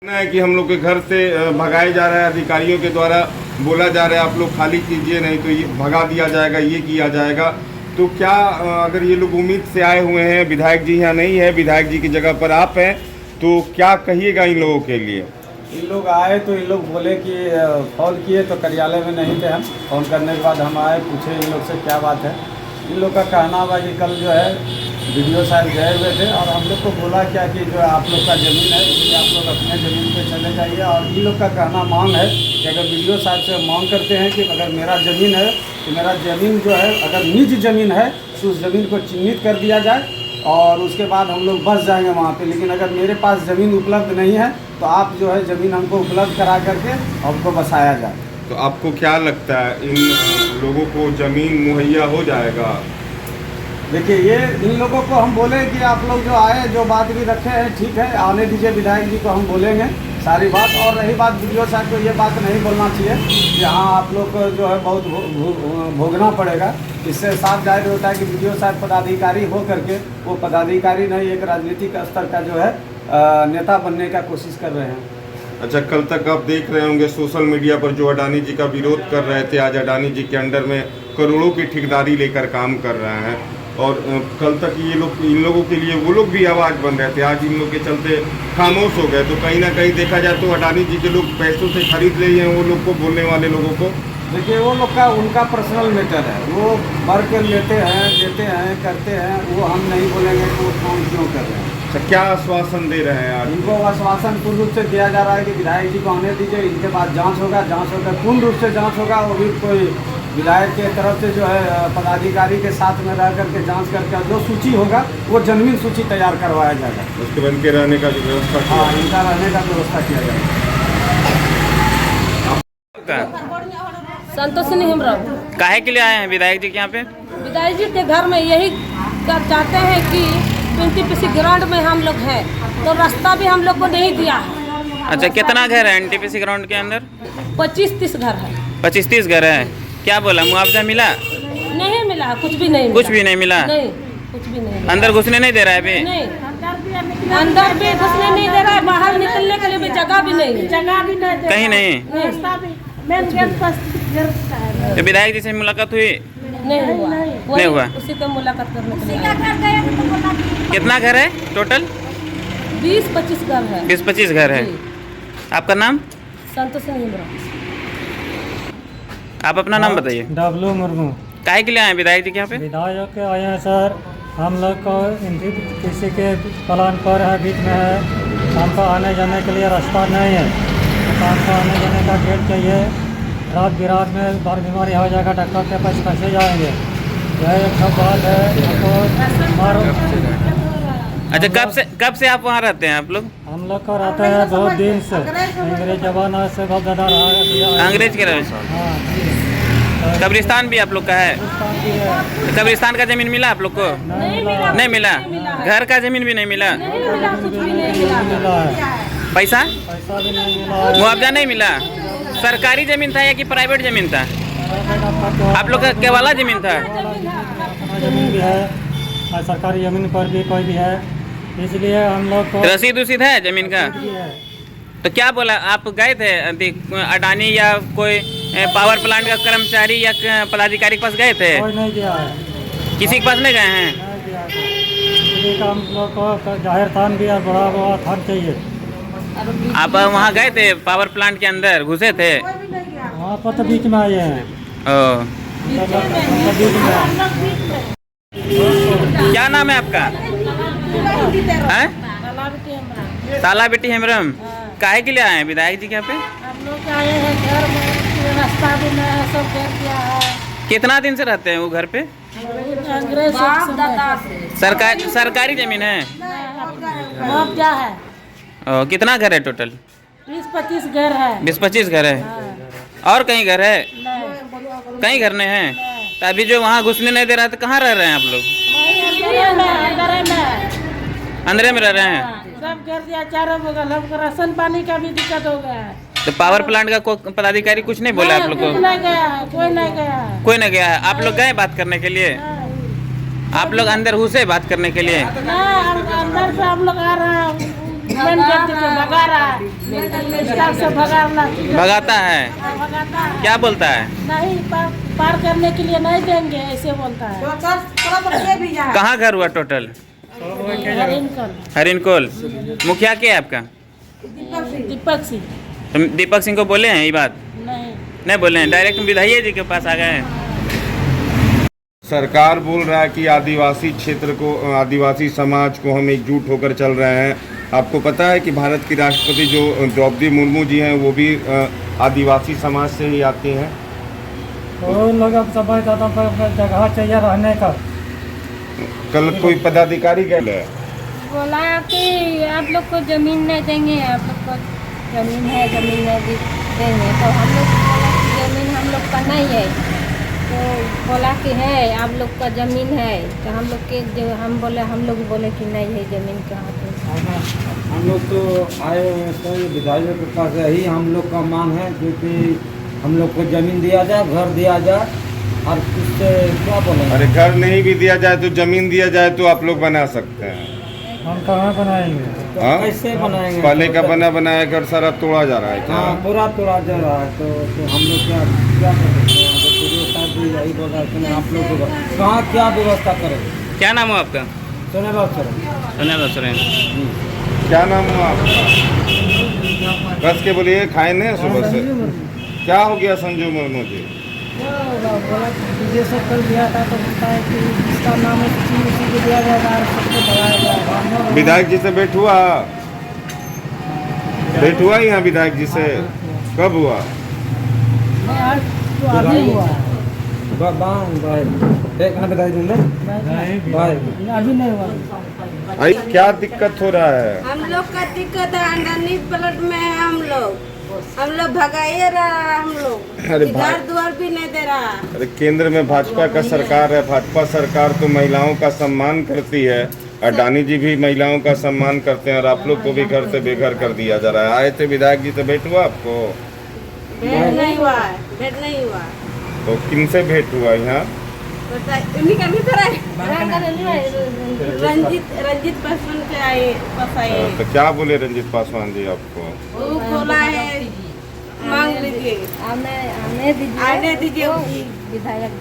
कहना है कि हम लोग के घर से भगाए जा रहा है, अधिकारियों के द्वारा बोला जा रहा है आप लोग खाली कीजिए, नहीं तो ये भगा दिया जाएगा, ये किया जाएगा। तो क्या अगर ये लोग उम्मीद से आए हुए हैं, विधायक जी यहाँ नहीं है, विधायक जी की जगह पर आप हैं, तो क्या कहिएगा इन लोगों के लिए? इन लोग आए तो इन लोग बोले कि फ़ोन किए तो कार्यालय में नहीं थे हम। फ़ोन करने के बाद हम आए, पूछे इन लोग से क्या बात है। इन लोग का कहना हुआ कि कल जो है वीडियो साहब गए हुए थे और हम लोग को बोला क्या कि जो आप लोग का ज़मीन है इसलिए आप लोग अपने ज़मीन पे चले जाइए। और इन लोग का कहना मांग है कि अगर वीडियो साहब से मांग करते हैं कि अगर मेरा ज़मीन है तो मेरा ज़मीन जो है अगर निज ज़मीन है तो उस ज़मीन को चिन्हित कर दिया जाए और उसके बाद हम लोग बस जाएंगे वहाँ पे। लेकिन अगर मेरे पास ज़मीन उपलब्ध नहीं है तो आप जो है ज़मीन हमको उपलब्ध करा करके हमको बसाया जाए। तो आपको क्या लगता है इन लोगों को ज़मीन मुहैया हो जाएगा? देखिए ये इन लोगों को हम बोले कि आप लोग जो आए जो बात भी रखे हैं ठीक है, आने दीजिए, विधायक जी को हम बोलेंगे सारी बात। और रही बात वीडियो साहब को ये बात नहीं बोलना चाहिए कि हाँ आप लोग को जो है बहुत भोगना पड़ेगा। इससे साफ जाहिर होता है कि वीडियो साहब पदाधिकारी हो करके वो पदाधिकारी नहीं एक राजनीतिक स्तर का जो है नेता बनने का कोशिश कर रहे हैं। अच्छा, कल तक आप देख रहे होंगे सोशल मीडिया पर जो अडानी जी का विरोध कर रहे थे, आज अडानी जी के अंडर में करोड़ों की ठेकेदारी लेकर काम कर रहे हैं। और कल तक ये लोग इन लोगों के लिए वो लोग भी आवाज़ बन रहे थे, आज इन लोग के चलते खामोश हो गए। तो कहीं ना कहीं देखा जाए तो अडानी जी के लोग पैसों से खरीद रहे हैं वो लोग को, बोलने वाले लोगों को। देखिए वो लोग का उनका पर्सनल मैटर है, वो भर के लेते हैं देते हैं करते हैं, वो हम नहीं बोलेंगे कि वो काम क्यों कर रहे हैं। अच्छा, क्या आश्वासन दे रहे हैं आज? इनको आश्वासन पूर्ण रूप से दिया जा रहा है कि विधायक जी को आने दीजिए, इनके बाद जांच होगा, जांच होकर पूर्ण रूप से जांच होगा। वो भी कोई विधायक के तरफ से जो है पदाधिकारी के साथ में रह करके जांच करके जो सूची होगा वो जमीन सूची तैयार करवाया जाएगा। उसके बाद इनके रहने का जो व्यवस्था, हाँ इनका रहने का व्यवस्था किया जाएगा। संतोषिनी हेमराव। काहे के लिए आए हैं विधायक जी के यहाँ पे? विधायक जी के घर में यही कर चाहते हैं कि 20 ग्राउंड में हम लोग हैं तो रास्ता भी हम लोग को नहीं दिया है। अच्छा, कितना घर है एनटीपीसी ग्राउंड के अंदर? 25-30 घर है। 25-30 घर है। क्या बोला, मुआवजा मिला? नहीं मिला, कुछ भी नहीं मिला। कुछ भी नहीं मिला? नहीं, कुछ भी नहीं मिला। अंदर घुसने नहीं दे रहा है अभी? नहीं, अंदर भी घुसने नहीं दे रहा है, बाहर निकलने के लिए भी जगह भी नहीं, जगह भी नहीं, कहीं नहीं। मेन गेट पर तो विधायक जी से मुलाकात हुई? नहीं हुआ। नहीं हुआ। उसी से मुलाकात करने के लिए आए। कितना घर है टोटल? 20-25 घर है। 20-25 घर है। जी। आपका नाम? संतोषिनी हेमराव। आप अपना नाम बताइए। डब्लू मुर्मू। काहे के लिए आए विधायक जी के यहाँ पे? विधायक के आए हैं सर, हम लोग को किसी के प्लान पर है, बीच में है, हमको आने जाने के लिए रास्ता नहीं है, हमको आने जाने का गेट चाहिए। रात बिरात में बार बीमारी हो जाएगा, डॉक्टर के पास कैसे जाएंगे? यह एक सब बात है। अच्छा, कब से आप वहाँ रहते हैं आप लोग? हम लोग को रहते हैं बहुत दिन से, अंग्रेज जमाना से बहुत ज़्यादा रहा। अंग्रेज के रहे? हाँ, कब्रिस्तान भी आप लोग का है? तो कब्रिस्तान का जमीन मिला आप लोग को? नहीं मिला। घर का जमीन भी नहीं मिला? पैसा भी नहीं मिला। मुआवजा नहीं मिला? सरकारी जमीन था या कि प्राइवेट जमीन था? आप लोग का केवला जमीन था? जमीन भी है और सरकारी जमीन पर भी कोई भी है, इसलिए हम लोग को रसीद उसीद है जमीन का? तो क्या बोला, आप गए थे अडानी या कोई पावर प्लांट का कर्मचारी या पदाधिकारी के पास गए थे? कोई नहीं दिया है। किसी के पास नहीं गए हैं? नहीं दिया है। इसलिए का हम लोग को जाहिर थान भी है, बड़ा बड़ा थान चाहिए। आप वहाँ गए थे पावर प्लांट के अंदर घुसे थे? वहाँ पर तो बीच में आए हैं। ओ, बीच में क्या नाम है आपका? हैं? ताला बेटी हेमरम। काहे के लिए आए हैं विधायक जी के यहाँ पे? हम लोग आए हैं घर में, रास्ता भी नहीं है, सब कर दिया है। कितना दिन से रहते हैं वो घर पे? अंग्रेज सरकारी जमीन है? मुआवजा है। ओ, कितना घर है टोटल? 20-25 घर है। 20-25 घर है। और कहीं घर है? कहीं घर नहीं है? तो अभी जो वहाँ घुसने नहीं दे रहा है तो कहाँ रह रहे हैं आप लोग? अंदर में रह रहे हैं? सब कर दिया चारों बगल, हमको राशन पानी का भी दिक्कत हो गया है। तो पावर प्लांट का पदाधिकारी कुछ नहीं बोला आप लोग को? नहीं गया है, कोई नहीं गया है। कोई नहीं गया है? आप लोग गए बात करने के लिए? आप लोग अंदर घुसे बात करने के लिए? अंदर से हम लोग आ रहे हैं, मेन गेट से भगा रहा है, स्टाफ से भगाता है, भगाता है। क्या बोलता है? नहीं पार करने के लिए नहीं देंगे, ऐसे बोलता है। कहाँ घर हुआ टोटल? हरिनकोल। मुखिया क्या है आपका? दीपक सिंह। तो दीपक सिंह को बोले हैं ये बात? नहीं बोले हैं, डायरेक्ट विधायक जी के पास आ गए हैं। सरकार बोल रहा है कि आदिवासी क्षेत्र को, आदिवासी समाज को हम एकजुट होकर चल रहे हैं। आपको पता है कि भारत की राष्ट्रपति जो द्रौपदी मुर्मू जी हैं वो भी आदिवासी समाज से ही आती हैं। तो लोग अब समझ ज़्यादा जगह चाहिए रहने का। कल कोई पदाधिकारी गए बोला कि आप लोग को ज़मीन नहीं देंगे, आप लोग को ज़मीन नहीं देंगे। तो हम लोग बोला कि ज़मीन हम लोग का नहीं है। तो बोला कि है आप लोग का ज़मीन है। तो हम लोग के जो हम लोग बोले कि नहीं है ज़मीन कहाँ पे। हम लोग तो आए हैं तो विधायक के पास यही हम लोग का मांग है, क्योंकि हम लोग को ज़मीन दिया जाए, घर दिया जाए, और उससे क्या बोले। अरे घर नहीं भी दिया जाए तो जमीन दिया जाए तो आप लोग बना सकते हैं। हम कहाँ बनाएंगे? तो हाँ? कैसे बनाएंगे? पहले का बनाया घर सारा तोड़ा जा रहा है क्या? हाँ पूरा तोड़ा जा रहा है। तो हम लोग क्या क्या कर सकते हैं? तो पूरे साथ भी यही बोल रहा है कि आप लोग को कहाँ क्या व्यवस्था करें। क्या नाम हो आपका? सुनेगा सर। सुनील सोरेन। क्या नाम हुआ आपका? बस के बोलिए, खाए नहीं सुबह से? क्या हो गया संजू मुर्मू जी? बोला विजय से कल दिया था तो बोलता है कि इसका नाम उसी को दिया जाएगा और सबको भगाया जाएगा। विधायक जी से भेंट हुआ यहाँ विधायक जी से? कब हुआ? तो अभी हुआ है। अभी नहीं हुआ। भाई क्या दिक्कत हो रहा है? हम लोग का दिक्कत है, अंडरनीथ प्लट में है। हम लोग भगाइए रहा, हम लोग अरे घर द्वार भी नहीं दे रहा। अरे केंद्र में भाजपा का सरकार है। भाजपा सरकार तो महिलाओं का सम्मान करती है। अडानी जी भी महिलाओं का सम्मान करते हैं, और आप लोग को भी घर से बेघर कर दिया जा रहा है। आए थे विधायक जी से भेंट हुआ आपको? भेंट नहीं हुआ है, भेंट नहीं हुआ। तो किन से भेंट हुआ यहाँ? उन्हीं का भी कराए, रंजीत पासवान के आए फंसाए। तो क्या बोले रंजीत पासवान जी आपको? वो खोला है, मांग लीजिए, आने दीजिए विधायक।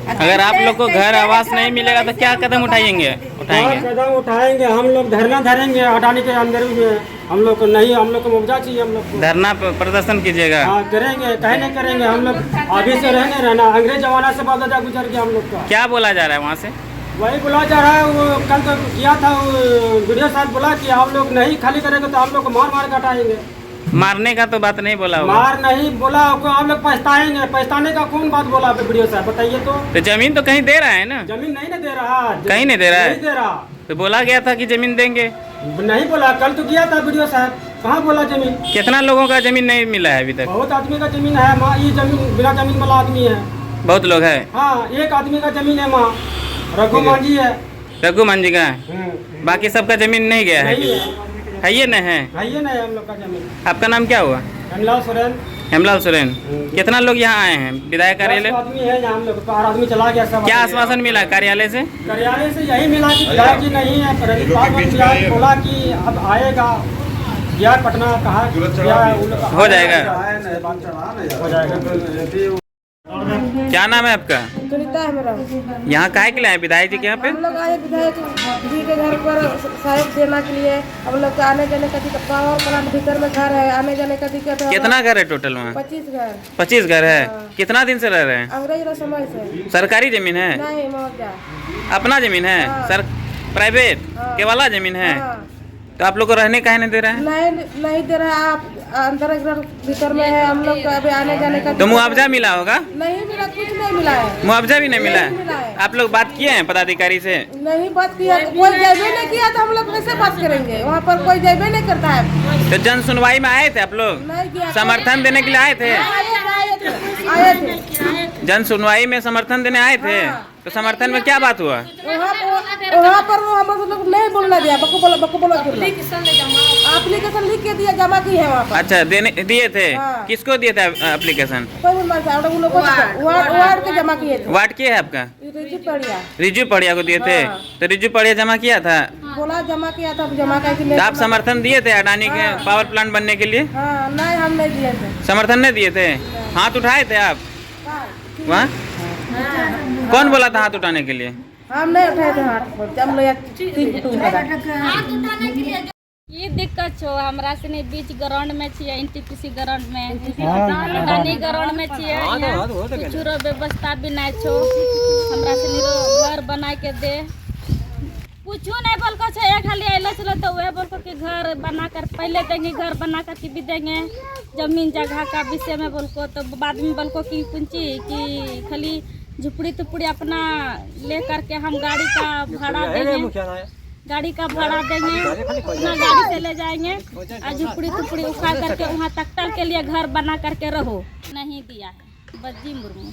अगर आप लोग को घर आवास नहीं मिलेगा तो क्या कदम उठाएंगे? कदम उठाएंगे, हम लोग धरना धरेंगे अडानी के अंदर में। हम लोग को नहीं, हम लोग को मुआवजा चाहिए। हम लोग को धरना प्रदर्शन कीजिएगा? हाँ करेंगे, कहे नहीं करेंगे। हम लोग अभी से रहना अंग्रेज जमाना से बाबा गुजर गया हम लोग का। क्या बोला जा रहा है वहाँ से? वही बोला जा रहा है। वो कल तो किया था, वीडियो साहब बोला कि आप लोग नहीं खाली करेंगे तो आप लोग को मार के हटाएंगे। मारने का तो बात नहीं बोला होगा। मार नहीं बोला, आप लोग पछताएंगे। पछताने का कौन बात बोला वीडियो साहब, बताइए तो जमीन तो कहीं दे रहा है ना? जमीन नहीं ना दे रहा, कहीं नहीं दे रहा है? नहीं दे रहा। तो बोला गया था कि जमीन देंगे। नहीं बोला, कल तो किया था वीडियो साहब, कहाँ बोला जमीन? कितना लोगों का जमीन नहीं मिला है अभी तक? बहुत आदमी का जमीन है माँ। ये जमीन बिना जमीन वाला आदमी है, बहुत लोग है। हाँ एक आदमी का जमीन है माँ, रघु मांझी है। रघु मांझी का? बाकी सबका जमीन नहीं गया है? नहीं है, है ये नहीं है? है ये नहीं हम लोग का जमीन। आपका नाम क्या हुआ? हेमलाल सोरेन। हेमलाल सोरेन। कितना लोग यहाँ आए हैं विधायक कार्यालय? 10 आदमी है यहाँ हम लोग, 4 आदमी चला गया सब। क्या आश्वासन मिला कार्यालय से? कार्यालय से यही मिला कि विधायक जी नहीं है। बोला कि अब आएगा, गया पटना, कहा हो जाएगा। हो जाएगा। क्या नाम है आपका? सुनीता है मेरा। यहाँ काहे के लिए आए विधायक जी के यहाँ पे? हम लोग आए विधायक जी के घर पर सहयोग देने के लिए। हम लोग का आने जाने का दिक्कत, पावर प्लांट भीतर में घर है, आने जाने का दिक्कत है। कितना घर है टोटल वहाँ? 25 घर। 25 घर है। कितना दिन से रह रहे हैं? अंग्रेज का समय से। सरकारी जमीन है? नहीं मुआवजा। अपना जमीन है? हाँ। सर प्राइवेट के वाला जमीन है? हाँ। तो आप लोग को रहने काहे नहीं दे रहा है? नहीं दे रहा है। आप अंदर भीतर में है, हम लोग अभी आने जाने का। तो मुआवजा मिला होगा? नहीं मिला, कुछ नहीं मिला है। मुआवजा भी नहीं मिला नहीं मिला है। आप लोग बात किए हैं पदाधिकारी से? नहीं बात किया, कोई जयबे नहीं किया तो हम लोग कैसे बात करेंगे? वहाँ पर कोई जयबे नहीं करता है। तो जन सुनवाई में आए थे आप लोग? नहीं किया। समर्थन देने के लिए आए थे? आए थे। जन सुनवाई में समर्थन देने आए थे? तो समर्थन में क्या बात हुआ? वहाँ पर वो हम लोग नहीं बोलना दिया, बको बोला एप्लीकेशन लिख के दिया, जमा की है वहाँ पर। अच्छा, देने दिए थे? हाँ। किसको दिए थे एप्लीकेशन? कोई वार्ड के जमा किए थे। वार्ड क्या है आपका? रिजू पड़िया। रिजू पड़िया को दिए थे? हाँ। तो रिजू पड़िया जमा किया था? बोला जमा किया था, जमा करके तो आप समर्थन दिए थे अडानी के पावर प्लांट बनने के लिए? हाँ, नहीं हम नहीं दिए थे। समर्थन नहीं दिए थे? हाथ उठाए थे आप वहाँ? कौन बोला था हाथ उठाने के लिए? हम नहीं उठाए थे हाथ, हम लोग ये दिक्कत छो हमरा सने बीच ग्राउंड में छियै, एनटीपीसी ग्राउंड में, अडानी ग्राउंड में छियै, कुछो व्यवस्था भी नहीं छो। हमरा सने घर बना के दे, कुछो नहीं बोल को छे, खाली आइला चलो तो वे बोल को कि घर बना कर पहले देंगे, घर बना कर के भी देंगे, जमीन जगह का विषय में बोल को, तो बाद में बोल को कि कुंची कि खाली झुपड़ी तुपड़ी अपना ले करके हम गाड़ी का भाड़ा देंगे, गाड़ी का भाड़ा देंगे, अपना गाड़ी से ले जाएंगे और झुपड़ी तुपड़ी उखाड़ करके वहाँ तख्तल के लिए घर बना करके रहो। नहीं दिया है बज्जी मुर्मू।